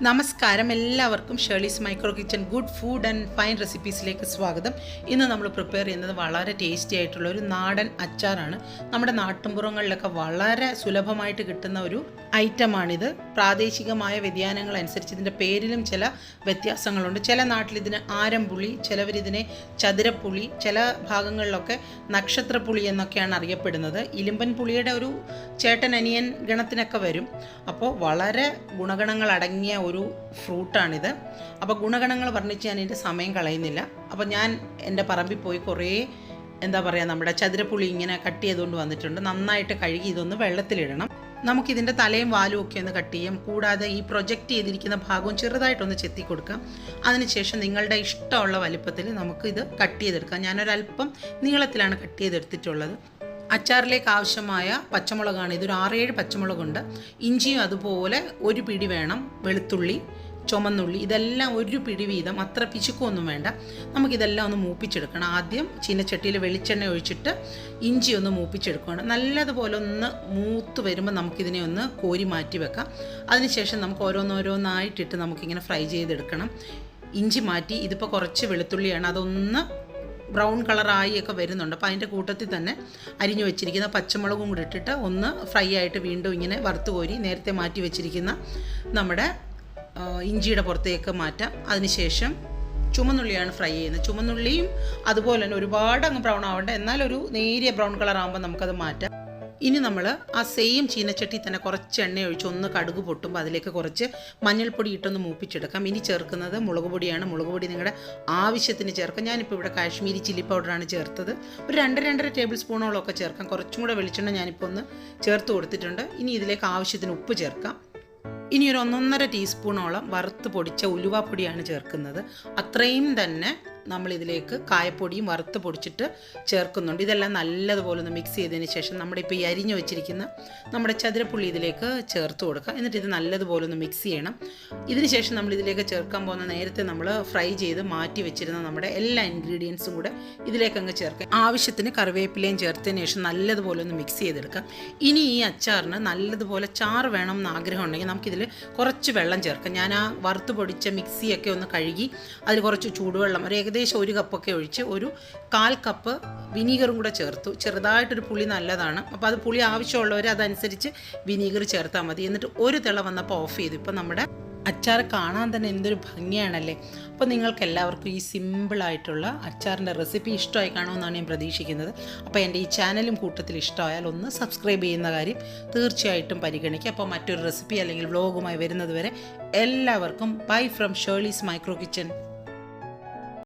നമസ്കാരം എല്ലാവർക്കും Shirley's micro kitchen good food and fine റെസിപ്പീസിലേക്ക് സ്വാഗതം. ഇന്ന് നമ്മൾ പ്രിപ്പയർ ചെയ്യുന്നത് വളരെ ടേസ്റ്റി ആയിട്ടുള്ള ഒരു നാടൻ അച്ചാറാണ്. നമ്മുടെ നാട്ടിൻപുറങ്ങളിലൊക്കെ വളരെ സുലഭമായിട്ട് കിട്ടുന്ന ഒരു ഐറ്റമാണിത്. പ്രാദേശികമായ വ്യതിയാനങ്ങൾ അനുസരിച്ച് ഇതിൻ്റെ പേരിലും ചില വ്യത്യാസങ്ങളുണ്ട്. ചില നാട്ടിൽ ഇതിന് ആരംപുളി, ചിലവരിതിനെ ചതുരപ്പുളി, ചില ഭാഗങ്ങളിലൊക്കെ നക്ഷത്രപ്പുളി എന്നൊക്കെയാണ് അറിയപ്പെടുന്നത്. ഇലിമ്പൻ പുളിയുടെ ഒരു ചേട്ടൻ അനിയൻ ഗണത്തിനൊക്കെ വരും. അപ്പോൾ വളരെ ഗുണഗണങ്ങൾ അടങ്ങിയ ഒരു ഫ്രൂട്ടാണിത്. അപ്പോൾ ഗുണഗണങ്ങൾ വർണ്ണിച്ച് ഞാൻ എൻ്റെ സമയം കളയുന്നില്ല. അപ്പോൾ ഞാൻ എൻ്റെ പറമ്പിൽ പോയി കുറേ നമ്മുടെ ചതുരപ്പുളി ഇങ്ങനെ കട്ട് ചെയ്തുകൊണ്ട് വന്നിട്ടുണ്ട്. നന്നായിട്ട് കഴുകി ഇതൊന്ന് വെള്ളത്തിലിടണം. നമുക്കിതിൻ്റെ തലയും വാലും ഒക്കെ ഒന്ന് കട്ട് ചെയ്യാം. കൂടാതെ ഈ പ്രൊജക്റ്റ് ചെയ്തിരിക്കുന്ന ഭാഗവും ചെറുതായിട്ടൊന്ന് ചെത്തി കൊടുക്കാം. അതിനുശേഷം നിങ്ങളുടെ ഇഷ്ടമുള്ള വലിപ്പത്തിൽ നമുക്ക് ഇത് കട്ട് ചെയ്തെടുക്കാം. ഞാനൊരല്പം നീളത്തിലാണ് കട്ട് ചെയ്തെടുത്തിട്ടുള്ളത്. അച്ചാറിലേക്ക് ആവശ്യമായ പച്ചമുളകാണ്. ഇതൊരു 6-7 പച്ചമുളകുണ്ട്. ഇഞ്ചിയും അതുപോലെ ഒരു പിടി വേണം. വെളുത്തുള്ളി, ചുമന്നുള്ളി, ഇതെല്ലാം ഒരു പിടി വീതം. അത്ര പിശുക്കൊന്നും വേണ്ട. നമുക്കിതെല്ലാം ഒന്ന് മൂപ്പിച്ചെടുക്കണം. ആദ്യം ചീനച്ചട്ടിയിൽ വെളിച്ചെണ്ണ ഒഴിച്ചിട്ട് ഇഞ്ചി ഒന്ന് മൂപ്പിച്ചെടുക്കണം. നല്ലതുപോലെ ഒന്ന് മൂത്ത് വരുമ്പോൾ നമുക്കിതിനെ ഒന്ന് കോരി മാറ്റി വെക്കാം. അതിനുശേഷം നമുക്ക് ഓരോന്നോരോന്നായിട്ടിട്ട് നമുക്കിങ്ങനെ ഫ്രൈ ചെയ്തെടുക്കണം. ഇഞ്ചി മാറ്റി, ഇതിപ്പോൾ കുറച്ച് വെളുത്തുള്ളിയാണ്, അതൊന്ന് ബ്രൗൺ കളറായി ഒക്കെ വരുന്നുണ്ട്. അപ്പോൾ അതിൻ്റെ കൂട്ടത്തിൽ തന്നെ അരിഞ്ഞു വെച്ചിരിക്കുന്ന പച്ചമുളകും കൂടി ഇട്ടിട്ട് ഒന്ന് ഫ്രൈ ആയിട്ട് വീണ്ടും ഇങ്ങനെ വറുത്ത് കോരി നേരത്തെ മാറ്റി വെച്ചിരിക്കുന്ന നമ്മുടെ ഇഞ്ചിയുടെ പുറത്തേക്ക് മാറ്റാം. അതിനുശേഷം ചുമന്നുള്ളിയാണ് ഫ്രൈ ചെയ്യുന്നത്. ചുമന്നുള്ളിയും അതുപോലെ തന്നെ ഒരുപാട് അങ്ങ് ബ്രൗൺ ആവേണ്ട, എന്നാലൊരു നേരിയ ബ്രൗൺ കളർ ആകുമ്പോൾ നമുക്കത് മാറ്റാം. ഇനി നമ്മൾ ആ സെയിം ചീനച്ചട്ടി തന്നെ കുറച്ച് എണ്ണ ഒഴിച്ച് ഒന്ന് കടുക് പൊട്ടുമ്പോൾ അതിലേക്ക് കുറച്ച് മഞ്ഞൾപ്പൊടി ഇട്ടൊന്ന് മൂപ്പിച്ചെടുക്കാം. ഇനി ചേർക്കുന്നത് മുളക് പൊടിയാണ്. മുളക് പൊടി നിങ്ങളുടെ ആവശ്യത്തിന് ചേർക്കാം. ഞാനിപ്പോൾ ഇവിടെ കാശ്മീരി ചില്ലി പൗഡറാണ് ചേർത്തത്. ഒരു 2-2.5 ടേബിൾ സ്പൂണോളമൊക്കെ ചേർക്കാം. കുറച്ചും കൂടെ വെളിച്ചെണ്ണ ഞാനിപ്പോൾ ഒന്ന് ചേർത്ത് കൊടുത്തിട്ടുണ്ട്. ഇനി ഇതിലേക്ക് ആവശ്യത്തിന് ഉപ്പ് ചേർക്കാം. ഇനി ഒരു 1.5 ടീസ്പൂണോളം വറുത്ത് പൊടിച്ച ഉലുവാപ്പൊടിയാണ് ചേർക്കുന്നത്. അത്രയും തന്നെ നമ്മളിതിലേക്ക് കായപ്പൊടിയും വറുത്ത് പൊടിച്ചിട്ട് ചേർക്കുന്നുണ്ട്. ഇതെല്ലാം നല്ലതുപോലെ ഒന്ന് മിക്സ് ചെയ്തതിന് ശേഷം നമ്മുടെ ഇപ്പോൾ ഈ അരിഞ്ഞു വെച്ചിരിക്കുന്ന നമ്മുടെ ചതുരപ്പുള്ളി ഇതിലേക്ക് ചേർത്ത് കൊടുക്കുക. എന്നിട്ട് ഇത് നല്ലതുപോലെ ഒന്ന് മിക്സ് ചെയ്യണം. ഇതിന് ശേഷം നമ്മളിതിലേക്ക് ചേർക്കാൻ പോകുന്ന നേരത്തെ നമ്മൾ ഫ്രൈ ചെയ്ത് മാറ്റി വെച്ചിരുന്ന നമ്മുടെ എല്ലാ ഇൻഗ്രീഡിയൻസും കൂടെ ഇതിലേക്ക് അങ്ങ് ചേർക്കാം. ആവശ്യത്തിന് കറിവേപ്പിലയും ചേർത്തതിന് ശേഷം നല്ലതുപോലെ ഒന്ന് മിക്സ് ചെയ്തെടുക്കാം. ഇനി ഈ അച്ചാറിന് നല്ലതുപോലെ ചാറ് വേണം എന്ന് ആഗ്രഹം ഉണ്ടെങ്കിൽ നമുക്കിതിൽ കുറച്ച് വെള്ളം ചേർക്കാം. ഞാൻ ആ വറുത്ത് പൊടിച്ച മിക്സിയൊക്കെ ഒന്ന് കഴുകി അതിൽ കുറച്ച് ചൂടുവെള്ളം ഏകദേശം 1 കപ്പൊക്കെ ഒഴിച്ച് ഒരു 1/4 കപ്പ് വിനീഗറും കൂടെ ചേർത്തു. ചെറുതായിട്ടൊരു പുളി നല്ലതാണ്. അപ്പോൾ അത് പുളി ആവശ്യമുള്ളവർ അതനുസരിച്ച് വിനീഗർ ചേർത്താൽ മതി. എന്നിട്ട് ഒരു തിള വന്നപ്പോൾ ഓഫ് ചെയ്തു. ഇപ്പോൾ നമ്മുടെ അച്ചാർ കാണാൻ തന്നെ എന്തൊരു ഭംഗിയാണല്ലേ. അപ്പോൾ നിങ്ങൾക്ക് എല്ലാവർക്കും ഈ സിമ്പിളായിട്ടുള്ള അച്ചാറിൻ്റെ റെസിപ്പി ഇഷ്ടമായി കാണുമെന്നാണ് ഞാൻ പ്രതീക്ഷിക്കുന്നത്. അപ്പോൾ എൻ്റെ ഈ ചാനലും കൂട്ടത്തിൽ ഇഷ്ടമായാൽ ഒന്ന് സബ്സ്ക്രൈബ് ചെയ്യുന്ന കാര്യം തീർച്ചയായിട്ടും പരിഗണിക്കുക. അപ്പോൾ മറ്റൊരു റെസിപ്പി അല്ലെങ്കിൽ വ്ലോഗുമായി വരുന്നത് വരെ എല്ലാവർക്കും bye from Shirley's micro kitchen.